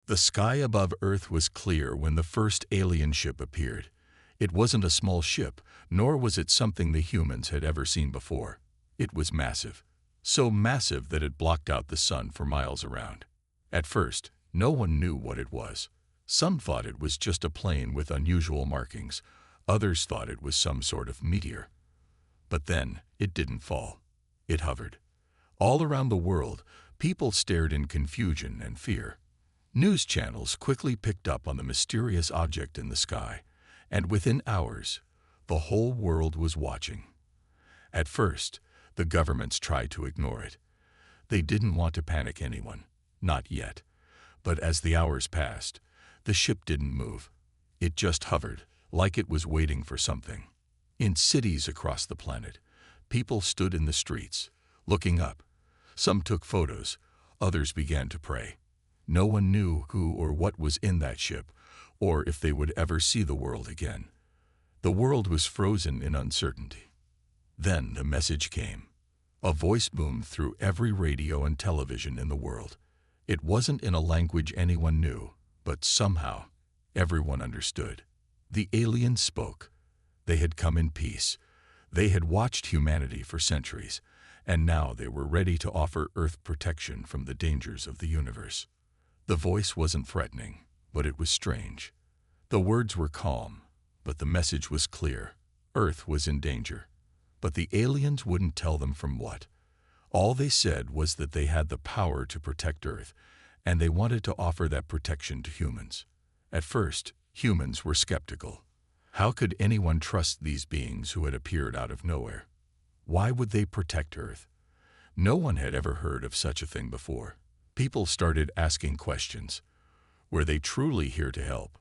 The sky above Earth was clear when the first alien ship appeared. It wasn't a small ship, nor was it something the humans had ever seen before. It was massive, so massive that it blocked out the sun for miles around. At first, no one knew what it was. Some thought it was just a plane with unusual markings. Others thought it was some sort of meteor. But then, it didn't fall. It hovered. All around the world, people stared in confusion and fear. News channels quickly picked up on the mysterious object in the sky, and within hours, the whole world was watching. At first, the governments tried to ignore it. They didn't want to panic anyone, not yet. But as the hours passed, the ship didn't move. It just hovered, like it was waiting for something. In cities across the planet, people stood in the streets, looking up. Some took photos, others began to pray. No one knew who or what was in that ship, or if they would ever see the world again. The world was frozen in uncertainty. Then the message came. A voice boomed through every radio and television in the world. It wasn't in a language anyone knew, but somehow everyone understood. The aliens spoke. They had come in peace. They had watched humanity for centuries, and now they were ready to offer Earth protection from the dangers of the universe. The voice wasn't threatening, but it was strange. The words were calm, but the message was clear. Earth was in danger. But the aliens wouldn't tell them from what. All they said was that they had the power to protect Earth, and they wanted to offer that protection to humans. At first, humans were skeptical. How could anyone trust these beings who had appeared out of nowhere? Why would they protect Earth? No one had ever heard of such a thing before. People started asking questions. Were they truly here to help?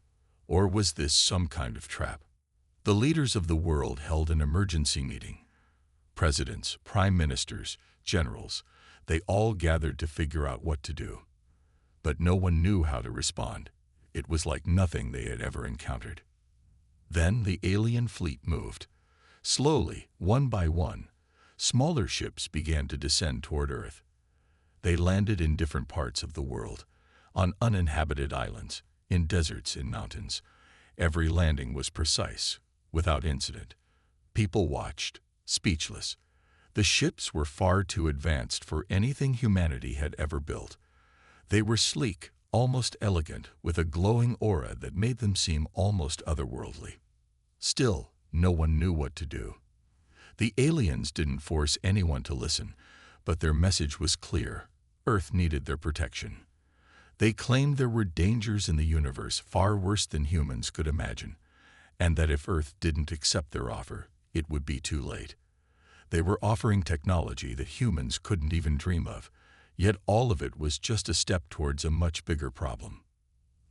Or was this some kind of trap? The leaders of the world held an emergency meeting. Presidents, prime ministers, generals, they all gathered to figure out what to do. But no one knew how to respond. It was like nothing they had ever encountered. Then the alien fleet moved. Slowly, one by one, smaller ships began to descend toward Earth. They landed in different parts of the world, on uninhabited islands, in deserts and mountains. Every landing was precise, without incident. People watched, speechless. The ships were far too advanced for anything humanity had ever built. They were sleek, almost elegant, with a glowing aura that made them seem almost otherworldly. Still, no one knew what to do. The aliens didn't force anyone to listen, but their message was clear. Earth needed their protection. They claimed there were dangers in the universe far worse than humans could imagine, and that if Earth didn't accept their offer, it would be too late. They were offering technology that humans couldn't even dream of, yet all of it was just a step towards a much bigger problem.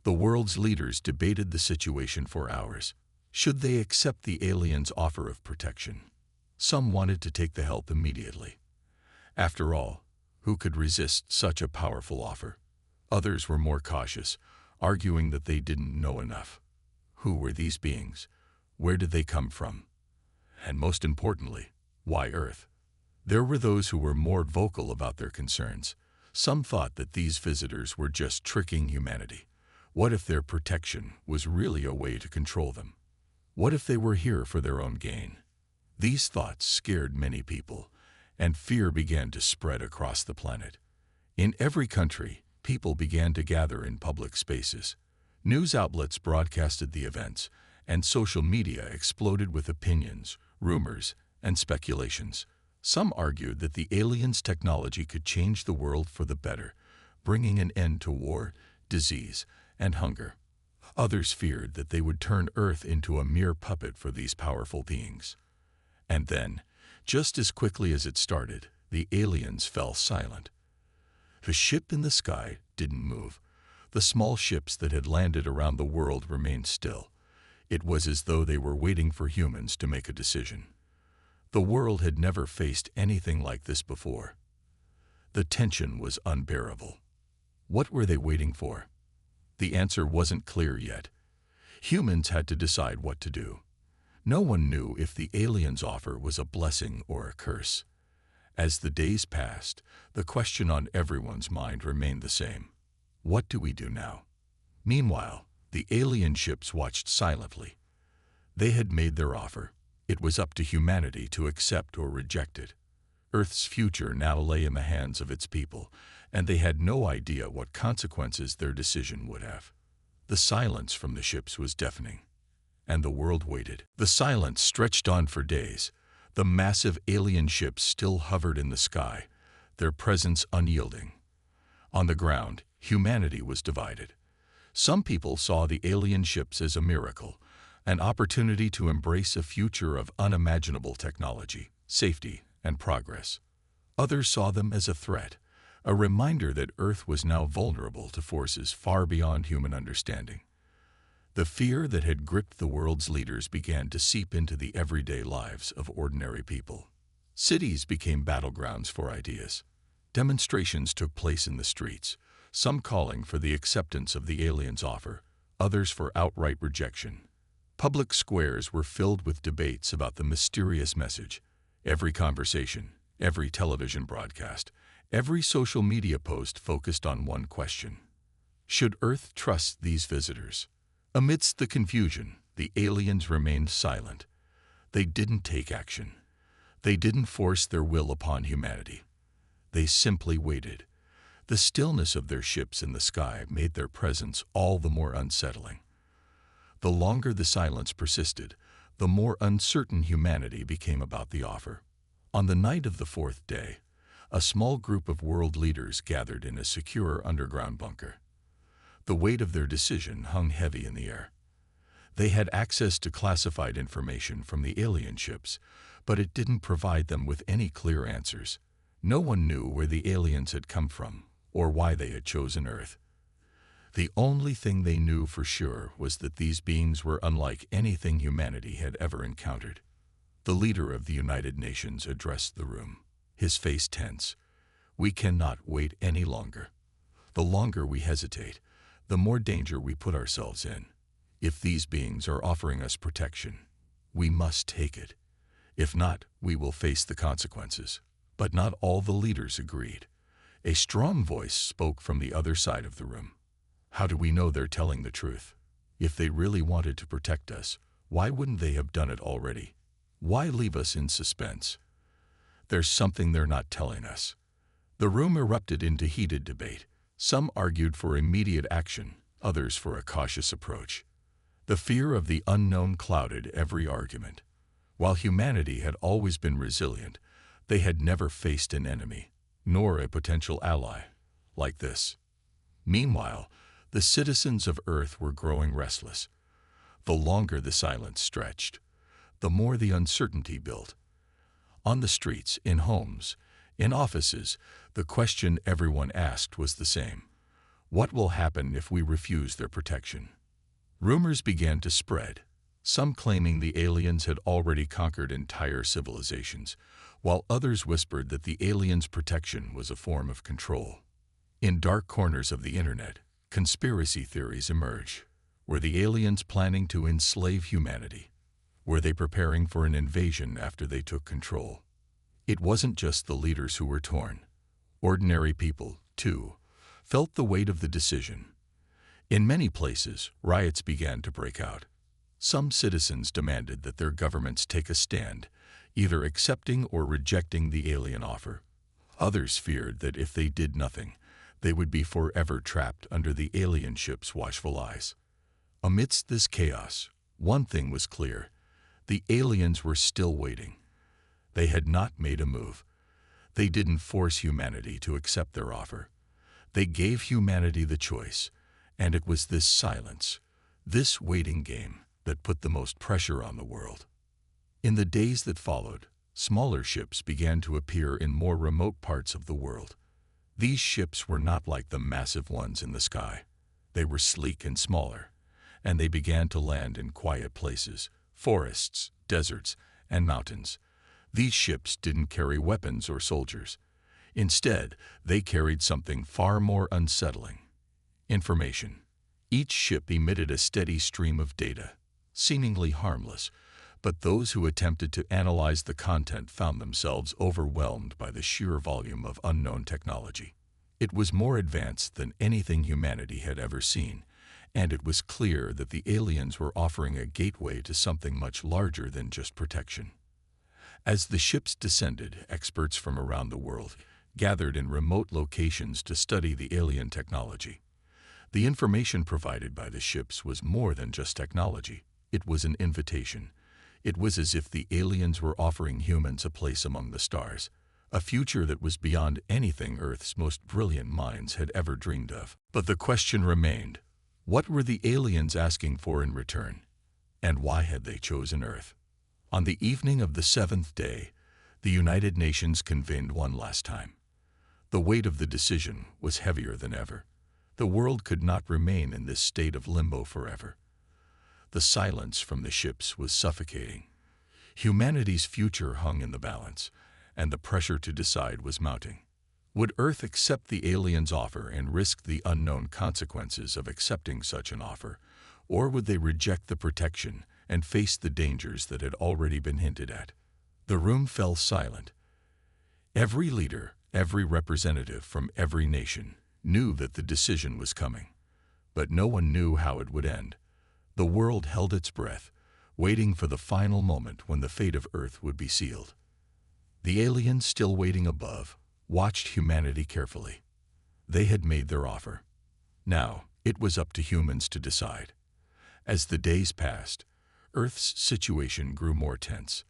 The world's leaders debated the situation for hours. Should they accept the aliens' offer of protection? Some wanted to take the help immediately. After all, who could resist such a powerful offer? Others were more cautious, arguing that they didn't know enough. Who were these beings? Where did they come from? And most importantly, why Earth? There were those who were more vocal about their concerns. Some thought that these visitors were just tricking humanity. What if their protection was really a way to control them? What if they were here for their own gain? These thoughts scared many people, and fear began to spread across the planet. In every country, people began to gather in public spaces. News outlets broadcasted the events, and social media exploded with opinions, rumors, and speculations. Some argued that the aliens' technology could change the world for the better, bringing an end to war, disease, and hunger. Others feared that they would turn Earth into a mere puppet for these powerful beings. And then, just as quickly as it started, the aliens fell silent. The ship in the sky didn't move. The small ships that had landed around the world remained still. It was as though they were waiting for humans to make a decision. The world had never faced anything like this before. The tension was unbearable. What were they waiting for? The answer wasn't clear yet. Humans had to decide what to do. No one knew if the aliens' offer was a blessing or a curse. As the days passed, the question on everyone's mind remained the same. What do we do now? Meanwhile, the alien ships watched silently. They had made their offer. It was up to humanity to accept or reject it. Earth's future now lay in the hands of its people, and they had no idea what consequences their decision would have. The silence from the ships was deafening, and the world waited. The silence stretched on for days. The massive alien ships still hovered in the sky, their presence unyielding. On the ground, humanity was divided. Some people saw the alien ships as a miracle, an opportunity to embrace a future of unimaginable technology, safety, and progress. Others saw them as a threat, a reminder that Earth was now vulnerable to forces far beyond human understanding. The fear that had gripped the world's leaders began to seep into the everyday lives of ordinary people. Cities became battlegrounds for ideas. Demonstrations took place in the streets, some calling for the acceptance of the aliens' offer, others for outright rejection. Public squares were filled with debates about the mysterious message. Every conversation, every television broadcast, every social media post focused on one question: should Earth trust these visitors? Amidst the confusion, the aliens remained silent. They didn't take action. They didn't force their will upon humanity. They simply waited. The stillness of their ships in the sky made their presence all the more unsettling. The longer the silence persisted, the more uncertain humanity became about the offer. On the night of the fourth day, a small group of world leaders gathered in a secure underground bunker. The weight of their decision hung heavy in the air. They had access to classified information from the alien ships, but it didn't provide them with any clear answers. No one knew where the aliens had come from or why they had chosen Earth. The only thing they knew for sure was that these beings were unlike anything humanity had ever encountered. The leader of the United Nations addressed the room, his face tense. "We cannot wait any longer. The longer we hesitate, the more danger we put ourselves in. If these beings are offering us protection, we must take it. If not, we will face the consequences." But not all the leaders agreed. A strong voice spoke from the other side of the room. "How do we know they're telling the truth? If they really wanted to protect us, why wouldn't they have done it already? Why leave us in suspense? There's something they're not telling us." The room erupted into heated debate. Some argued for immediate action, others for a cautious approach. The fear of the unknown clouded every argument. While humanity had always been resilient, they had never faced an enemy, nor a potential ally, like this. Meanwhile, the citizens of Earth were growing restless. The longer the silence stretched, the more the uncertainty built. On the streets, in homes, in offices, the question everyone asked was the same: what will happen if we refuse their protection? Rumors began to spread, some claiming the aliens had already conquered entire civilizations, while others whispered that the aliens' protection was a form of control. In dark corners of the internet, conspiracy theories emerged. Were the aliens planning to enslave humanity? Were they preparing for an invasion after they took control? It wasn't just the leaders who were torn. Ordinary people, too, felt the weight of the decision. In many places, riots began to break out. Some citizens demanded that their governments take a stand, either accepting or rejecting the alien offer. Others feared that if they did nothing, they would be forever trapped under the alien ship's watchful eyes. Amidst this chaos, one thing was clear: the aliens were still waiting. They had not made a move. They didn't force humanity to accept their offer. They gave humanity the choice, and it was this silence, this waiting game, that put the most pressure on the world. In the days that followed, smaller ships began to appear in more remote parts of the world. These ships were not like the massive ones in the sky. They were sleek and smaller, and they began to land in quiet places, forests, deserts, and mountains. These ships didn't carry weapons or soldiers. Instead, they carried something far more unsettling: information. Each ship emitted a steady stream of data, seemingly harmless, but those who attempted to analyze the content found themselves overwhelmed by the sheer volume of unknown technology. It was more advanced than anything humanity had ever seen, And it was clear that the aliens were offering a gateway to something much larger than just protection. As the ships descended, experts from around the world gathered in remote locations to study the alien technology. The information provided by the ships was more than just technology. It was an invitation. It was as if the aliens were offering humans a place among the stars, a future that was beyond anything Earth's most brilliant minds had ever dreamed of. But the question remained, what were the aliens asking for in return? And why had they chosen Earth? On the evening of the seventh day, the United Nations convened one last time. The weight of the decision was heavier than ever. The world could not remain in this state of limbo forever. The silence from the ships was suffocating. Humanity's future hung in the balance, and the pressure to decide was mounting. Would Earth accept the aliens' offer and risk the unknown consequences of accepting such an offer, or would they reject the protection and face the dangers that had already been hinted at? The room fell silent. Every leader, every representative from every nation knew that the decision was coming, but no one knew how it would end. The world held its breath, waiting for the final moment when the fate of Earth would be sealed. The aliens, still waiting above, watched humanity carefully. They had made their offer. Now, it was up to humans to decide. As the days passed, Earth's situation grew more tense.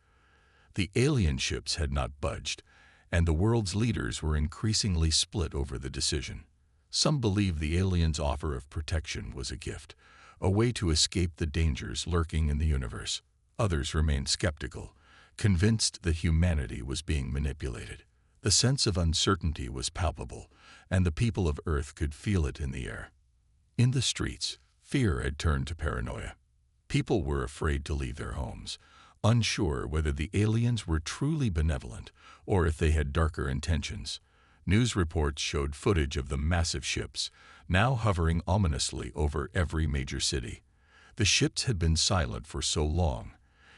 The alien ships had not budged, and the world's leaders were increasingly split over the decision. Some believed the aliens' offer of protection was a gift, a way to escape the dangers lurking in the universe. Others remained skeptical, convinced that humanity was being manipulated. The sense of uncertainty was palpable, and the people of Earth could feel it in the air. In the streets, fear had turned to paranoia. People were afraid to leave their homes, unsure whether the aliens were truly benevolent or if they had darker intentions. News reports showed footage of the massive ships, now hovering ominously over every major city. The ships had been silent for so long,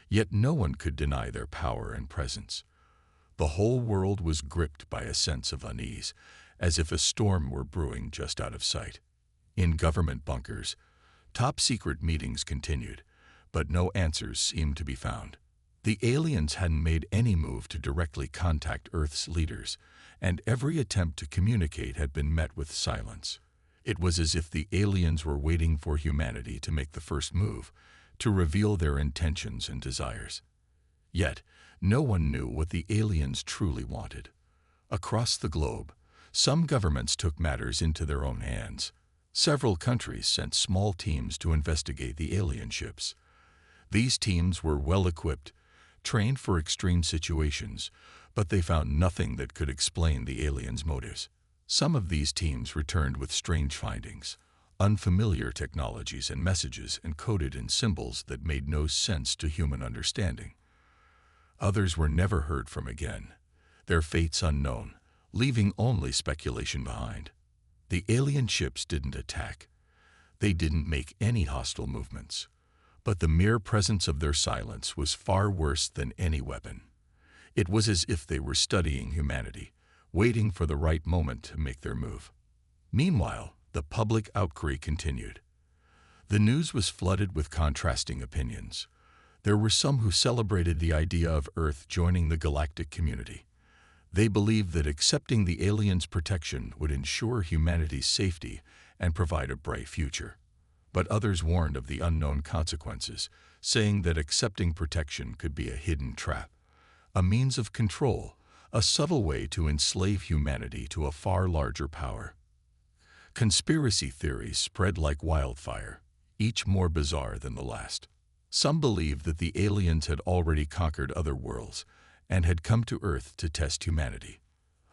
yet no one could deny their power and presence. The whole world was gripped by a sense of unease, as if a storm were brewing just out of sight. In government bunkers, top-secret meetings continued, but no answers seemed to be found. The aliens hadn't made any move to directly contact Earth's leaders, and every attempt to communicate had been met with silence. It was as if the aliens were waiting for humanity to make the first move, to reveal their intentions and desires. Yet, no one knew what the aliens truly wanted. Across the globe, some governments took matters into their own hands. Several countries sent small teams to investigate the alien ships. These teams were well-equipped, trained for extreme situations, but they found nothing that could explain the aliens' motives. Some of these teams returned with strange findings, unfamiliar technologies and messages encoded in symbols that made no sense to human understanding. Others were never heard from again, their fates unknown, leaving only speculation behind. The alien ships didn't attack. They didn't make any hostile movements. But the mere presence of their silence was far worse than any weapon. It was as if they were studying humanity, waiting for the right moment to make their move. Meanwhile, the public outcry continued. The news was flooded with contrasting opinions. There were some who celebrated the idea of Earth joining the galactic community. They believed that accepting the aliens' protection would ensure humanity's safety and provide a bright future. But others warned of the unknown consequences, saying that accepting protection could be a hidden trap, a means of control, a subtle way to enslave humanity to a far larger power. Conspiracy theories spread like wildfire, each more bizarre than the last. Some believed that the aliens had already conquered other worlds and had come to Earth to test humanity.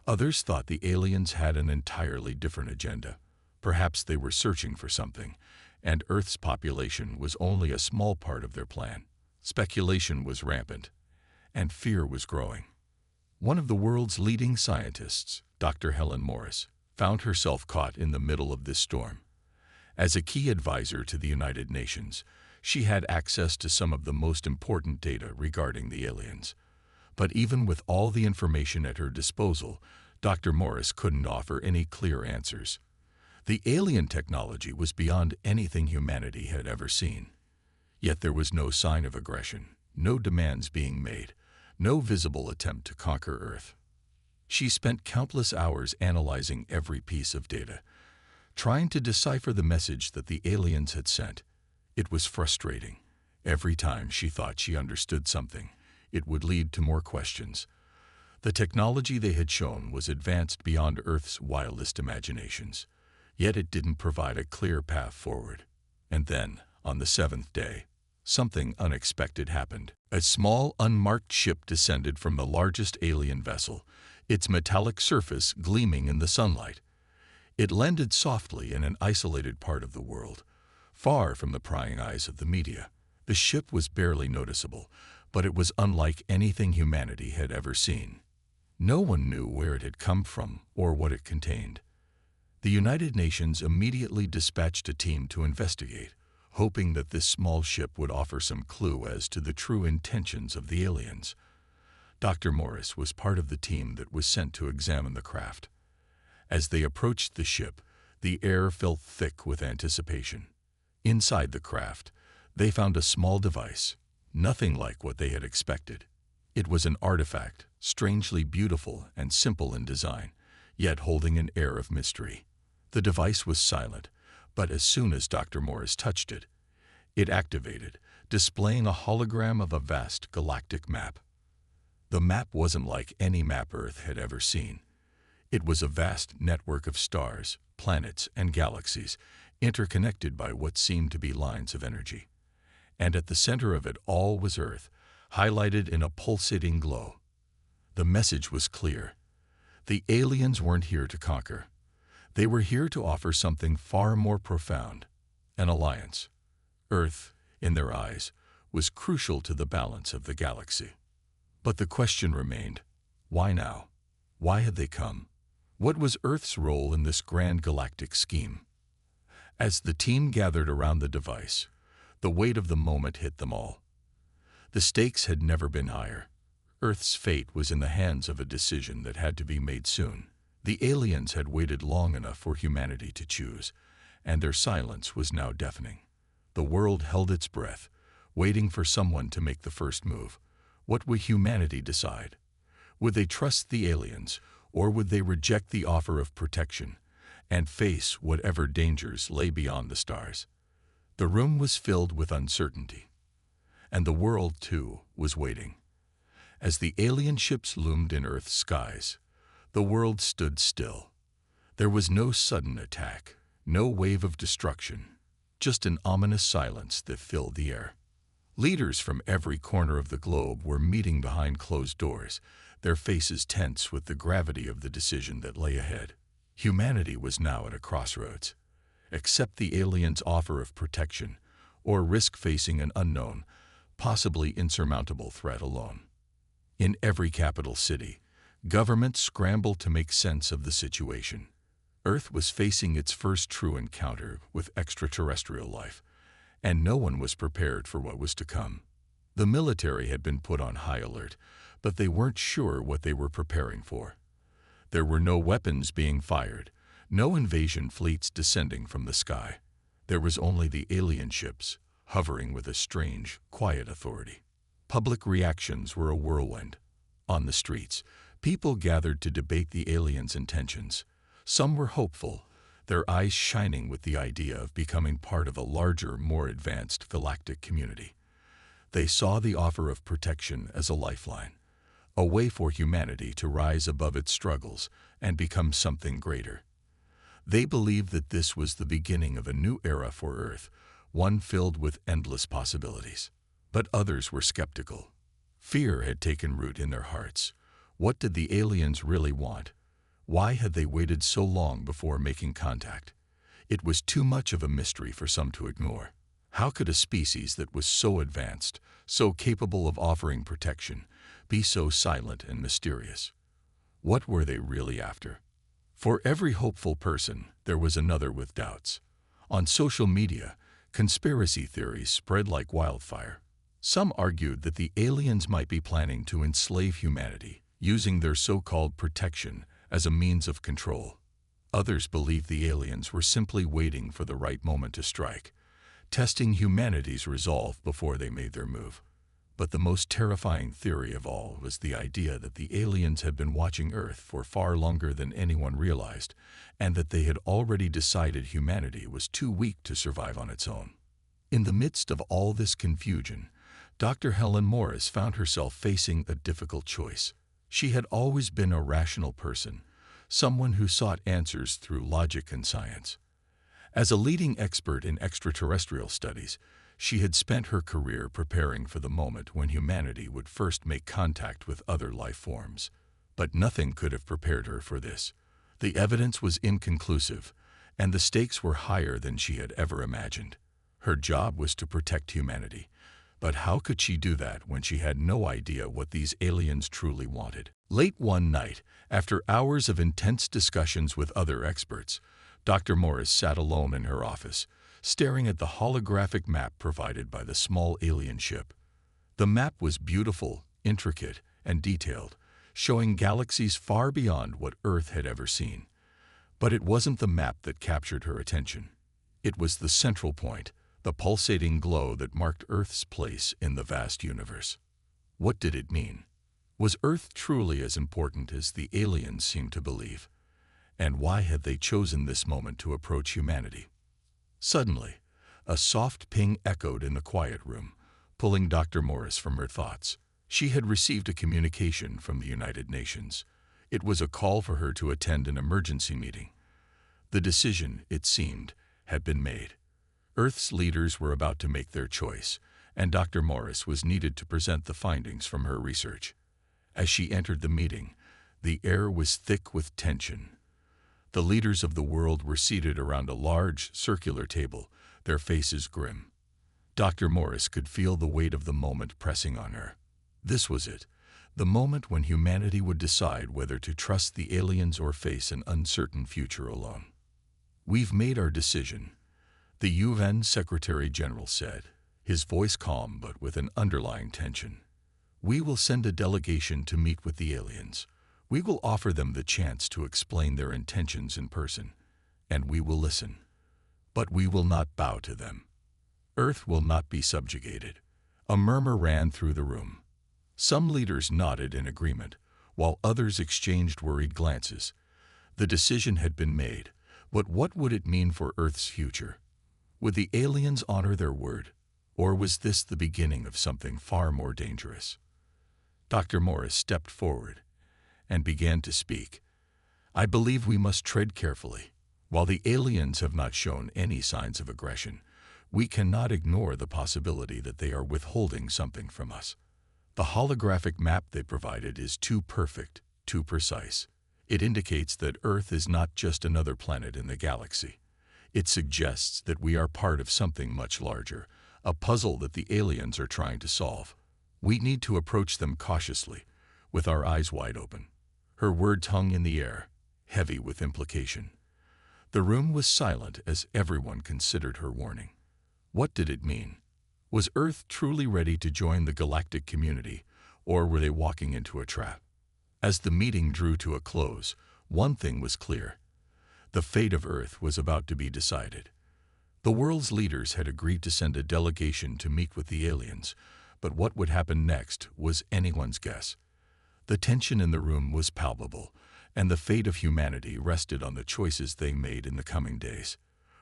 Others thought the aliens had an entirely different agenda. Perhaps they were searching for something, and Earth's population was only a small part of their plan. Speculation was rampant, and fear was growing. One of the world's leading scientists, Dr. Helen Morris, found herself caught in the middle of this storm. As a key advisor to the United Nations, she had access to some of the most important data regarding the aliens. But even with all the information at her disposal, Dr. Morris couldn't offer any clear answers. The alien technology was beyond anything humanity had ever seen. Yet there was no sign of aggression, no demands being made, no visible attempt to conquer Earth. She spent countless hours analyzing every piece of data, trying to decipher the message that the aliens had sent. It was frustrating. Every time she thought she understood something, it would lead to more questions. The technology they had shown was advanced beyond Earth's wildest imaginations, yet it didn't provide a clear path forward. And then, on the seventh day, something unexpected happened. A small, unmarked ship descended from the largest alien vessel, its metallic surface gleaming in the sunlight. It landed softly in an isolated part of the world, far from the prying eyes of the media. The ship was barely noticeable, but it was unlike anything humanity had ever seen. No one knew where it had come from or what it contained. The United Nations immediately dispatched a team to investigate, hoping that this small ship would offer some clue as to the true intentions of the aliens. Dr. Morris was part of the team that was sent to examine the craft. As they approached the ship, the air felt thick with anticipation. Inside the craft, they found a small device, nothing like what they had expected. It was an artifact, strangely beautiful and simple in design, yet holding an air of mystery. The device was silent, but as soon as Dr. Morris touched it, it activated, displaying a hologram of a vast galactic map. The map wasn't like any map Earth had ever seen. It was a vast network of stars, planets, and galaxies, interconnected by what seemed to be lines of energy. And at the center of it all was Earth, highlighted in a pulsating glow. The message was clear. The aliens weren't here to conquer. They were here to offer something far more profound, an alliance. Earth, in their eyes, was crucial to the balance of the galaxy. But the question remained, why now? Why had they come? What was Earth's role in this grand galactic scheme? As the team gathered around the device, the weight of the moment hit them all. The stakes had never been higher. Earth's fate was in the hands of a decision that had to be made soon. The aliens had waited long enough for humanity to choose, and their silence was now deafening. The world held its breath, waiting for someone to make the first move. What would humanity decide? Would they trust the aliens, or would they reject the offer of protection and face whatever dangers lay beyond the stars? The room was filled with uncertainty, and the world, too, was waiting. As the alien ships loomed in Earth's skies, the world stood still. There was no sudden attack, no wave of destruction, just an ominous silence that filled the air. Leaders from every corner of the globe were meeting behind closed doors, their faces tense with the gravity of the decision that lay ahead. Humanity was now at a crossroads. Accept the aliens' offer of protection, or risk facing an unknown, possibly insurmountable threat alone. In every capital city, governments scrambled to make sense of the situation. Earth was facing its first true encounter with extraterrestrial life, and no one was prepared for what was to come. The military had been put on high alert, but they weren't sure what they were preparing for. There were no weapons being fired, no invasion fleets descending from the sky. There was only the alien ships, hovering with a strange, quiet authority. Public reactions were a whirlwind. On the streets, people gathered to debate the aliens' intentions. Some were hopeful, their eyes shining with the idea of becoming part of a larger, more advanced galactic community. They saw the offer of protection as a lifeline, a way for humanity to rise above its struggles and become something greater. They believed that this was the beginning of a new era for Earth, one filled with endless possibilities. But others were skeptical. Fear had taken root in their hearts. What did the aliens really want? Why had they waited so long before making contact? It was too much of a mystery for some to ignore. How could a species that was so advanced, so capable of offering protection, be so silent and mysterious? What were they really after? For every hopeful person, there was another with doubts. On social media, conspiracy theories spread like wildfire. Some argued that the aliens might be planning to enslave humanity, using their so-called protection as a means of control. Others believed the aliens were simply waiting for the right moment to strike, testing humanity's resolve before they made their move. But the most terrifying theory of all was the idea that the aliens had been watching Earth for far longer than anyone realized, and that they had already decided humanity was too weak to survive on its own. In the midst of all this confusion, Dr. Helen Morris found herself facing a difficult choice. She had always been a rational person, someone who sought answers through logic and science. As a leading expert in extraterrestrial studies, she had spent her career preparing for the moment when humanity would first make contact with other life forms. But nothing could have prepared her for this. The evidence was inconclusive, and the stakes were higher than she had ever imagined. Her job was to protect humanity. But how could she do that when she had no idea what these aliens truly wanted? Late one night, after hours of intense discussions with other experts, Dr. Morris sat alone in her office, staring at the holographic map provided by the small alien ship. The map was beautiful, intricate, and detailed, showing galaxies far beyond what Earth had ever seen. But it wasn't the map that captured her attention. It was the central point, the pulsating glow that marked Earth's place in the vast universe. What did it mean? Was Earth truly as important as the aliens seemed to believe? And why had they chosen this moment to approach humanity? Suddenly, a soft ping echoed in the quiet room, pulling Dr. Morris from her thoughts. She had received a communication from the United Nations. It was a call for her to attend an emergency meeting. The decision, it seemed, had been made. Earth's leaders were about to make their choice, and Dr. Morris was needed to present the findings from her research. As she entered the meeting, the air was thick with tension. The leaders of the world were seated around a large, circular table, their faces grim. Dr. Morris could feel the weight of the moment pressing on her. This was it, the moment when humanity would decide whether to trust the aliens or face an uncertain future alone. "We've made our decision," the UN Secretary-General said, his voice calm but with an underlying tension. "We will send a delegation to meet with the aliens. We will offer them the chance to explain their intentions in person, and we will listen. But we will not bow to them. Earth will not be subjugated." A murmur ran through the room. Some leaders nodded in agreement, while others exchanged worried glances. The decision had been made, but what would it mean for Earth's future? Would the aliens honor their word, or was this the beginning of something far more dangerous? Dr. Morris stepped forward and began to speak. "I believe we must tread carefully. While the aliens have not shown any signs of aggression, we cannot ignore the possibility that they are withholding something from us. The holographic map they provided is too perfect, too precise. It indicates that Earth is not just another planet in the galaxy. It suggests that we are part of something much larger, a puzzle that the aliens are trying to solve. We need to approach them cautiously, with our eyes wide open." Her words hung in the air, heavy with implication. The room was silent as everyone considered her warning. What did it mean? Was Earth truly ready to join the galactic community, or were they walking into a trap? As the meeting drew to a close, one thing was clear. The fate of Earth was about to be decided. The world's leaders had agreed to send a delegation to meet with the aliens, but what would happen next was anyone's guess. The tension in the room was palpable, and the fate of humanity rested on the choices they made in the coming days.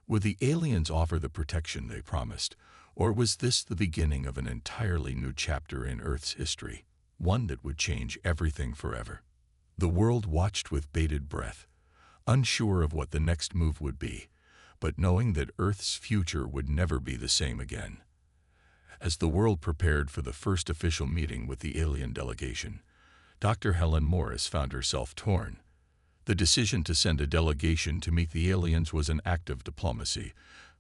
Would the aliens offer the protection they promised, or was this the beginning of an entirely new chapter in Earth's history, one that would change everything forever? The world watched with bated breath, unsure of what the next move would be, but knowing that Earth's future would never be the same again. As the world prepared for the first official meeting with the alien delegation, Dr. Helen Morris found herself torn. The decision to send a delegation to meet the aliens was an act of diplomacy,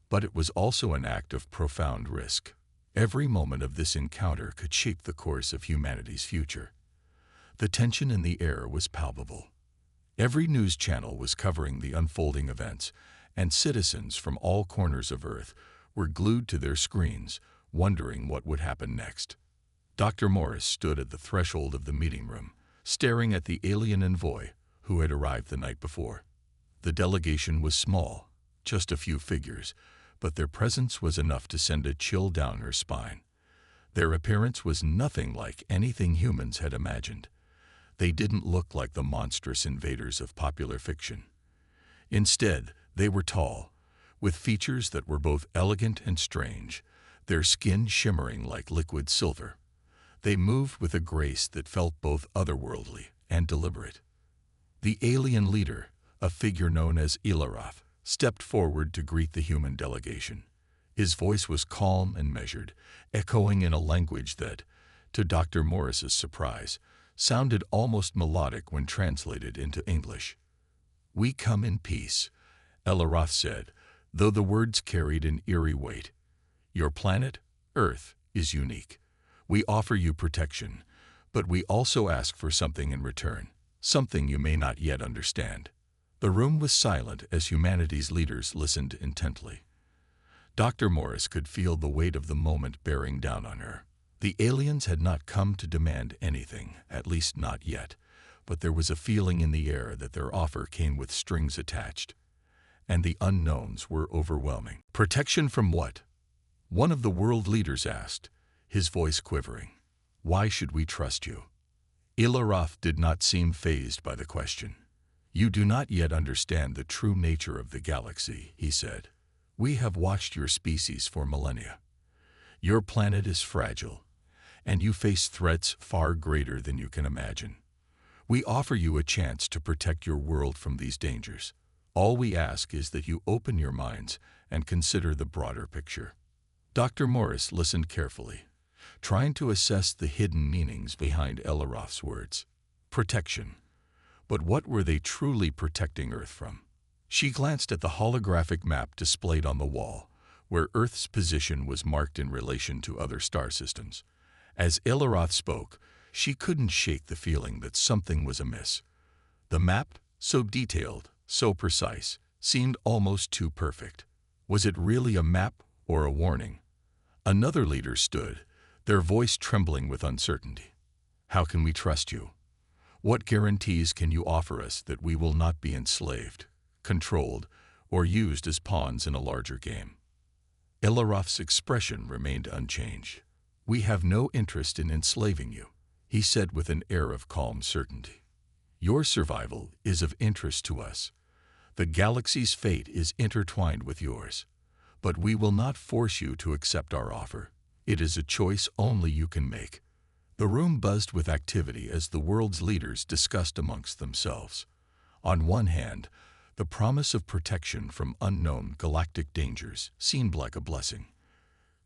but it was also an act of profound risk. Every moment of this encounter could shape the course of humanity's future. The tension in the air was palpable. Every news channel was covering the unfolding events, and citizens from all corners of Earth were glued to their screens, wondering what would happen next. Dr. Morris stood at the threshold of the meeting room, staring at the alien envoy who had arrived the night before. The delegation was small, just a few figures, but their presence was enough to send a chill down her spine. Their appearance was nothing like anything humans had imagined. They didn't look like the monstrous invaders of popular fiction. Instead, they were tall, with features that were both elegant and strange, their skin shimmering like liquid silver. They moved with a grace that felt both otherworldly and deliberate. The alien leader, a figure known as Ilaroth, stepped forward to greet the human delegation. His voice was calm and measured, echoing in a language that, to Dr. Morris's surprise, sounded almost melodic when translated into English. "We come in peace," Ilaroth said, though the words carried an eerie weight. "Your planet, Earth, is unique. We offer you protection, but we also ask for something in return, something you may not yet understand." The room was silent as humanity's leaders listened intently. Dr. Morris could feel the weight of the moment bearing down on her. The aliens had not come to demand anything, at least not yet, but there was a feeling in the air that their offer came with strings attached. And the unknowns were overwhelming. "Protection from what?" one of the world leaders asked, his voice quivering. "Why should we trust you?" Ilaroth did not seem fazed by the question. "You do not yet understand the true nature of the galaxy," he said. "We have watched your species for millennia. Your planet is fragile, and you face threats far greater than you can imagine. We offer you a chance to protect your world from these dangers. All we ask is that you open your minds and consider the broader picture." Dr. Morris listened carefully, trying to assess the hidden meanings behind Ilaroth's words. Protection. But what were they truly protecting Earth from? She glanced at the holographic map displayed on the wall, where Earth's position was marked in relation to other star systems. As Ilaroth spoke, she couldn't shake the feeling that something was amiss. The map, so detailed, so precise, seemed almost too perfect. Was it really a map or a warning? Another leader stood, their voice trembling with uncertainty. "How can we trust you? What guarantees can you offer us that we will not be enslaved, controlled, or used as pawns in a larger game?" Ilaroth's expression remained unchanged. "We have no interest in enslaving you," he said with an air of calm certainty. "Your survival is of interest to us. The galaxy's fate is intertwined with yours. But we will not force you to accept our offer. It is a choice only you can make." The room buzzed with activity as the world's leaders discussed amongst themselves. On one hand, the promise of protection from unknown galactic dangers seemed like a blessing.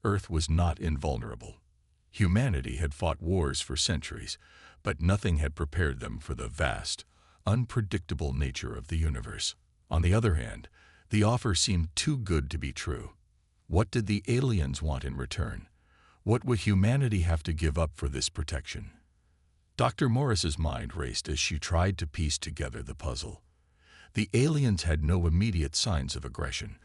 Earth was not invulnerable. Humanity had fought wars for centuries, but nothing had prepared them for the vast, unpredictable nature of the universe. On the other hand, the offer seemed too good to be true. What did the aliens want in return? What would humanity have to give up for this protection? Dr. Morris's mind raced as she tried to piece together the puzzle. The aliens had no immediate signs of aggression,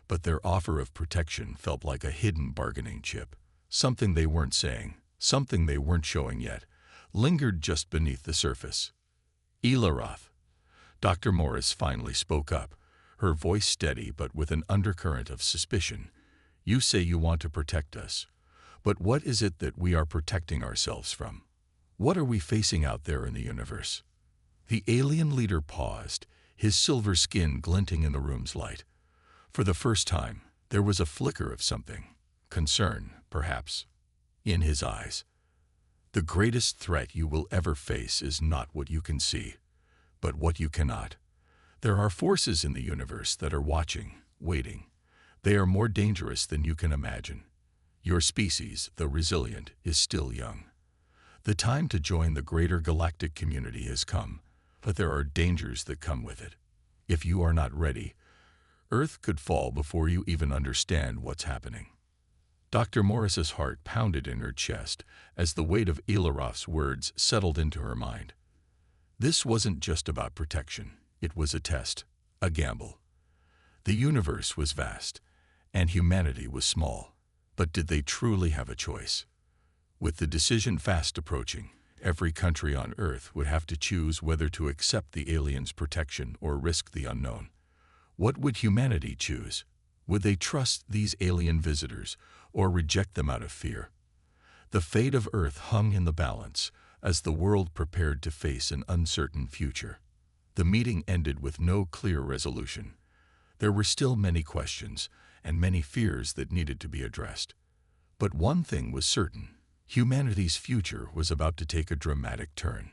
but their offer of protection felt like a hidden bargaining chip. Something they weren't saying, something they weren't showing yet, lingered just beneath the surface. "Ilaroth," Dr. Morris finally spoke up, her voice steady but with an undercurrent of suspicion. "You say you want to protect us, but what is it that we are protecting ourselves from? What are we facing out there in the universe?" The alien leader paused, his silver skin glinting in the room's light. For the first time, there was a flicker of something, concern, perhaps, in his eyes. "The greatest threat you will ever face is not what you can see, but what you cannot. There are forces in the universe that are watching, waiting. They are more dangerous than you can imagine. Your species, though resilient, is still young. The time to join the greater galactic community has come, but there are dangers that come with it. If you are not ready, Earth could fall before you even understand what's happening." Dr. Morris's heart pounded in her chest as the weight of Ilaroth's words settled into her mind. This wasn't just about protection. It was a test, a gamble. The universe was vast, and humanity was small. But did they truly have a choice? With the decision fast approaching, every country on Earth would have to choose whether to accept the aliens' protection or risk the unknown. What would humanity choose? Would they trust these alien visitors or reject them out of fear? The fate of Earth hung in the balance as the world prepared to face an uncertain future. The meeting ended with no clear resolution. There were still many questions and many fears that needed to be addressed. But one thing was certain: humanity's future was about to take a dramatic turn.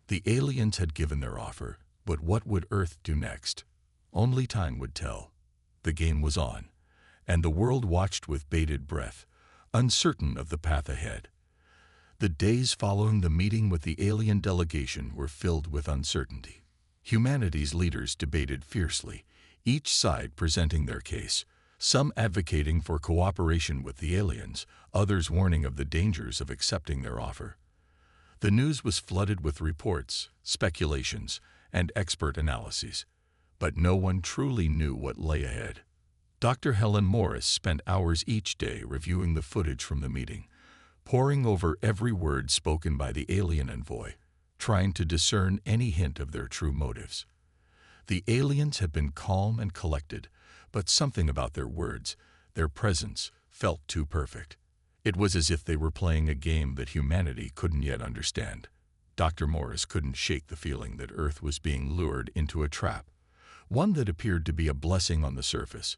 The aliens had given their offer, but what would Earth do next? Only time would tell. The game was on, and the world watched with bated breath, uncertain of the path ahead. The days following the meeting with the alien delegation were filled with uncertainty. Humanity's leaders debated fiercely, each side presenting their case, some advocating for cooperation with the aliens, others warning of the dangers of accepting their offer. The news was flooded with reports, speculations, and expert analyses, but no one truly knew what lay ahead. Dr. Helen Morris spent hours each day reviewing the footage from the meeting, poring over every word spoken by the alien envoy, trying to discern any hint of their true motives. The aliens had been calm and collected, but something about their words, their presence, felt too perfect. It was as if they were playing a game that humanity couldn't yet understand. Dr. Morris couldn't shake the feeling that Earth was being lured into a trap, one that appeared to be a blessing on the surface,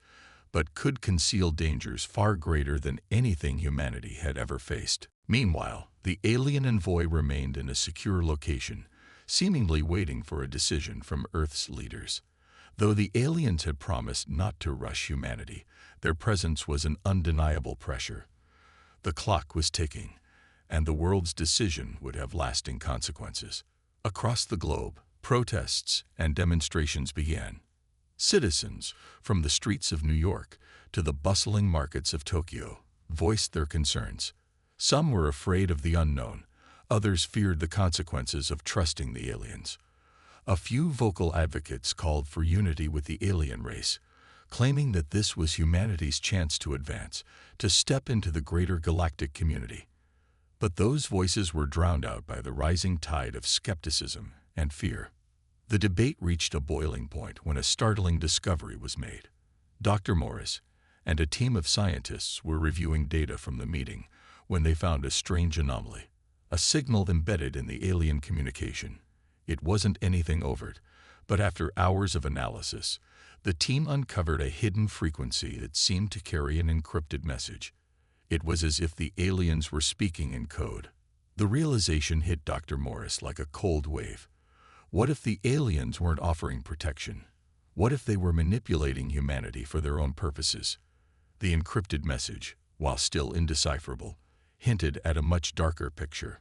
but could conceal dangers far greater than anything humanity had ever faced. Meanwhile, the alien envoy remained in a secure location, seemingly waiting for a decision from Earth's leaders. Though the aliens had promised not to rush humanity, their presence was an undeniable pressure. The clock was ticking, and the world's decision would have lasting consequences. Across the globe, protests and demonstrations began. Citizens, from the streets of New York to the bustling markets of Tokyo, voiced their concerns. Some were afraid of the unknown, others feared the consequences of trusting the aliens. A few vocal advocates called for unity with the alien race, claiming that this was humanity's chance to advance, to step into the greater galactic community. But those voices were drowned out by the rising tide of skepticism and fear. The debate reached a boiling point when a startling discovery was made. Dr. Morris and a team of scientists were reviewing data from the meeting when they found a strange anomaly, a signal embedded in the alien communication. It wasn't anything overt, but after hours of analysis, the team uncovered a hidden frequency that seemed to carry an encrypted message. It was as if the aliens were speaking in code. The realization hit Dr. Morris like a cold wave. What if the aliens weren't offering protection? What if they were manipulating humanity for their own purposes? The encrypted message, while still indecipherable, hinted at a much darker picture.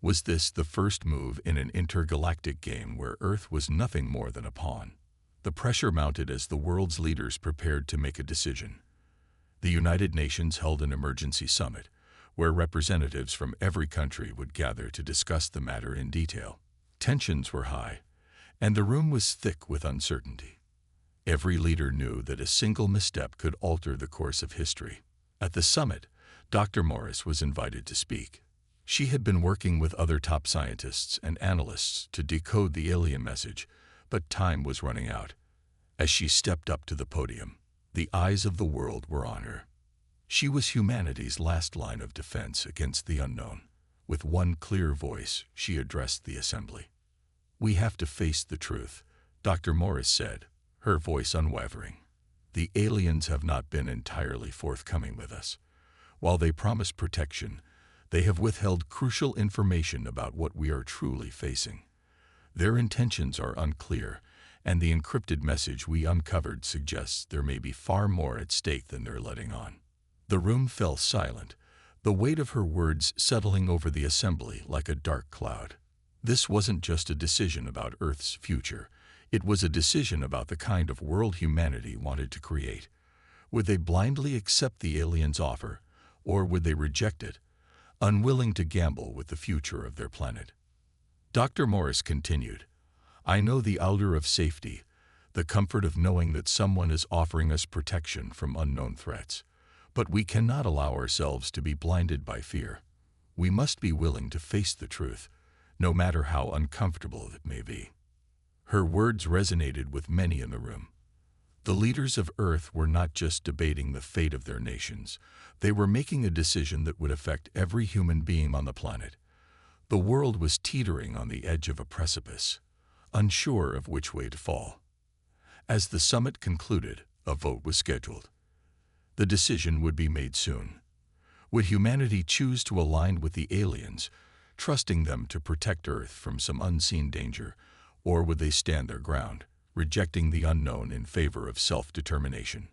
Was this the first move in an intergalactic game where Earth was nothing more than a pawn? The pressure mounted as the world's leaders prepared to make a decision. The United Nations held an emergency summit, where representatives from every country would gather to discuss the matter in detail. Tensions were high, and the room was thick with uncertainty. Every leader knew that a single misstep could alter the course of history. At the summit, Dr. Morris was invited to speak. She had been working with other top scientists and analysts to decode the alien message, but time was running out. As she stepped up to the podium, the eyes of the world were on her. She was humanity's last line of defense against the unknown. With one clear voice, she addressed the assembly. "We have to face the truth," Dr. Morris said, her voice unwavering. "The aliens have not been entirely forthcoming with us. While they promise protection, they have withheld crucial information about what we are truly facing. Their intentions are unclear, and the encrypted message we uncovered suggests there may be far more at stake than they're letting on." The room fell silent, the weight of her words settling over the assembly like a dark cloud. This wasn't just a decision about Earth's future. It was a decision about the kind of world humanity wanted to create. Would they blindly accept the aliens' offer, or would they reject it, unwilling to gamble with the future of their planet? Dr. Morris continued, "I know the allure of safety, the comfort of knowing that someone is offering us protection from unknown threats. But we cannot allow ourselves to be blinded by fear. We must be willing to face the truth, no matter how uncomfortable it may be." Her words resonated with many in the room. The leaders of Earth were not just debating the fate of their nations. They were making a decision that would affect every human being on the planet. The world was teetering on the edge of a precipice, unsure of which way to fall. As the summit concluded, a vote was scheduled. The decision would be made soon. Would humanity choose to align with the aliens, trusting them to protect Earth from some unseen danger, or would they stand their ground, rejecting the unknown in favor of self-determination?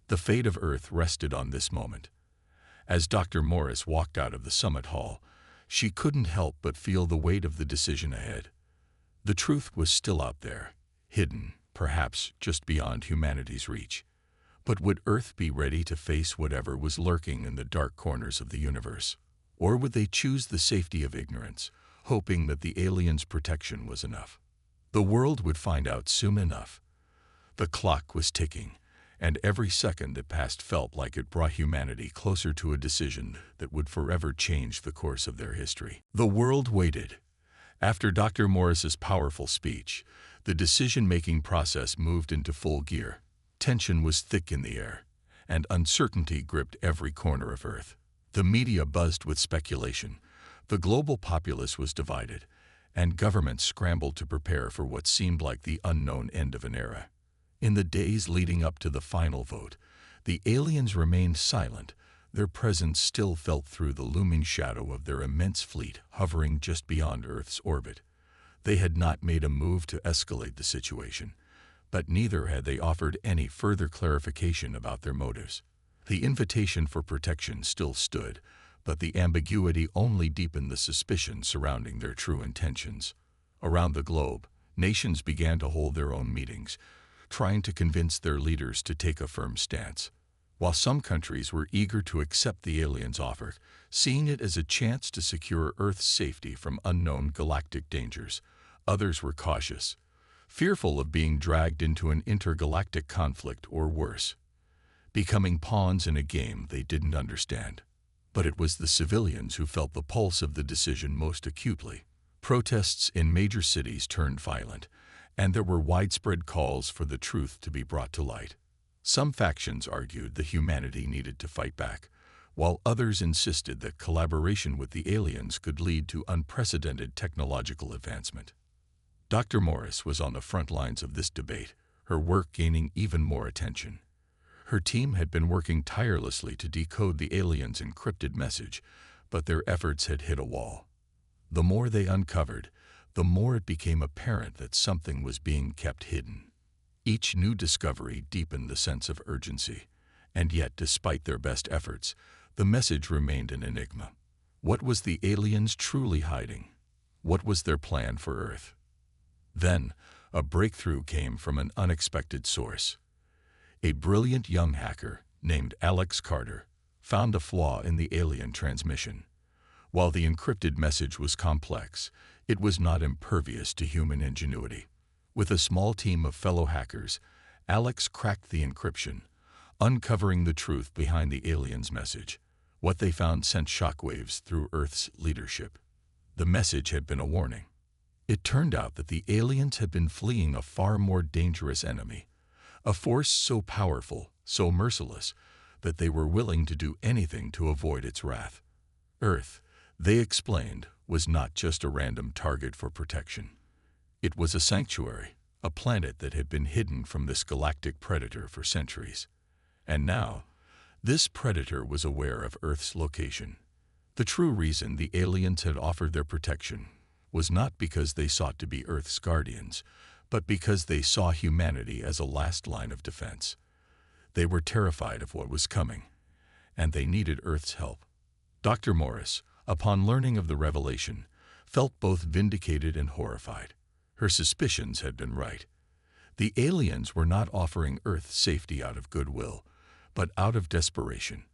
The fate of Earth rested on this moment. As Dr. Morris walked out of the summit hall, she couldn't help but feel the weight of the decision ahead. The truth was still out there, hidden, perhaps just beyond humanity's reach. But would Earth be ready to face whatever was lurking in the dark corners of the universe? Or would they choose the safety of ignorance, hoping that the aliens' protection was enough? The world would find out soon enough. The clock was ticking, and every second that passed felt like it brought humanity closer to a decision that would forever change the course of their history. The world waited. After Dr. Morris's powerful speech, the decision-making process moved into full gear. Tension was thick in the air, and uncertainty gripped every corner of Earth. The media buzzed with speculation. The global populace was divided, and governments scrambled to prepare for what seemed like the unknown end of an era. In the days leading up to the final vote, the aliens remained silent. Their presence still felt through the looming shadow of their immense fleet hovering just beyond Earth's orbit. They had not made a move to escalate the situation, but neither had they offered any further clarification about their motives. The invitation for protection still stood, but the ambiguity only deepened the suspicion surrounding their true intentions. Around the globe, nations began to hold their own meetings, trying to convince their leaders to take a firm stance. While some countries were eager to accept the aliens' offer, seeing it as a chance to secure Earth's safety from unknown galactic dangers, others were cautious, fearful of being dragged into an intergalactic conflict or worse, becoming pawns in a game they didn't understand. But it was the civilians who felt the pulse of the decision most acutely. Protests in major cities turned violent, and there were widespread calls for the truth to be brought to light. Some factions argued that humanity needed to fight back, while others insisted that collaboration with the aliens could lead to unprecedented technological advancement. Dr. Morris was on the front lines of this debate, her work gaining even more attention. Her team had been working tirelessly to decode the aliens' encrypted message, but their efforts had hit a wall. The more they uncovered, the more it became apparent that something was being kept hidden. Each new discovery deepened the sense of urgency, and yet, despite their best efforts, the message remained an enigma. What was the aliens truly hiding? What was their plan for Earth? Then, a breakthrough came from an unexpected source. A brilliant young hacker named Alex Carter found a flaw in the alien transmission. While the encrypted message was complex, it was not impervious to human ingenuity. With a small team of fellow hackers, Alex cracked the encryption, uncovering the truth behind the aliens' message. What they found sent shockwaves through Earth's leadership. The message had been a warning. It turned out that the aliens had been fleeing a far more dangerous enemy, a force so powerful, so merciless, that they were willing to do anything to avoid its wrath. Earth, they explained, was not just a random target for protection. It was a sanctuary, a planet that had been hidden from this galactic predator for centuries. And now, this predator was aware of Earth's location. The true reason the aliens had offered their protection was not because they sought to be Earth's guardians, but because they saw humanity as a last line of defense. They were terrified of what was coming, and they needed Earth's help. Dr. Morris, upon learning of the revelation, felt both vindicated and horrified. Her suspicions had been right. The aliens were not offering Earth safety out of goodwill, but out of desperation.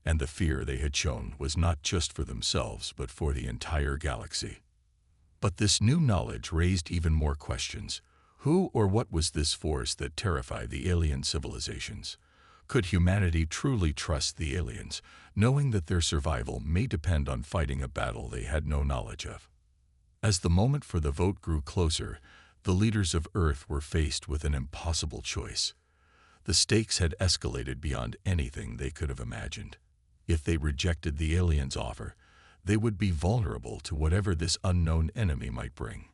And the fear they had shown was not just for themselves, but for the entire galaxy. But this new knowledge raised even more questions. Who or what was this force that terrified the alien civilizations? Could humanity truly trust the aliens, knowing that their survival may depend on fighting a battle they had no knowledge of? As the moment for the vote grew closer, the leaders of Earth were faced with an impossible choice. The stakes had escalated beyond anything they could have imagined. If they rejected the aliens' offer, they would be vulnerable to whatever this unknown enemy might bring.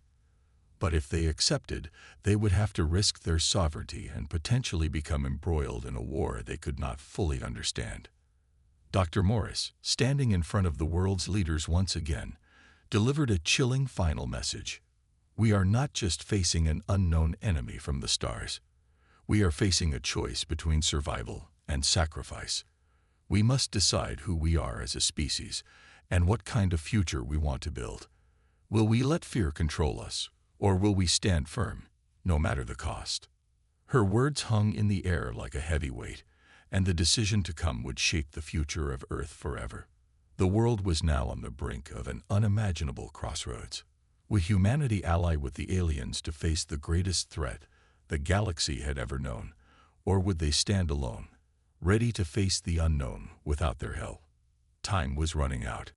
But if they accepted, they would have to risk their sovereignty and potentially become embroiled in a war they could not fully understand. Dr. Morris, standing in front of the world's leaders once again, delivered a chilling final message. We are not just facing an unknown enemy from the stars. We are facing a choice between survival and sacrifice. We must decide who we are as a species and what kind of future we want to build. Will we let fear control us, or will we stand firm, no matter the cost? Her words hung in the air like a heavy weight, and the decision to come would shape the future of Earth forever. The world was now on the brink of an unimaginable crossroads. Would humanity ally with the aliens to face the greatest threat the galaxy had ever known, or would they stand alone, ready to face the unknown without their help? Time was running out.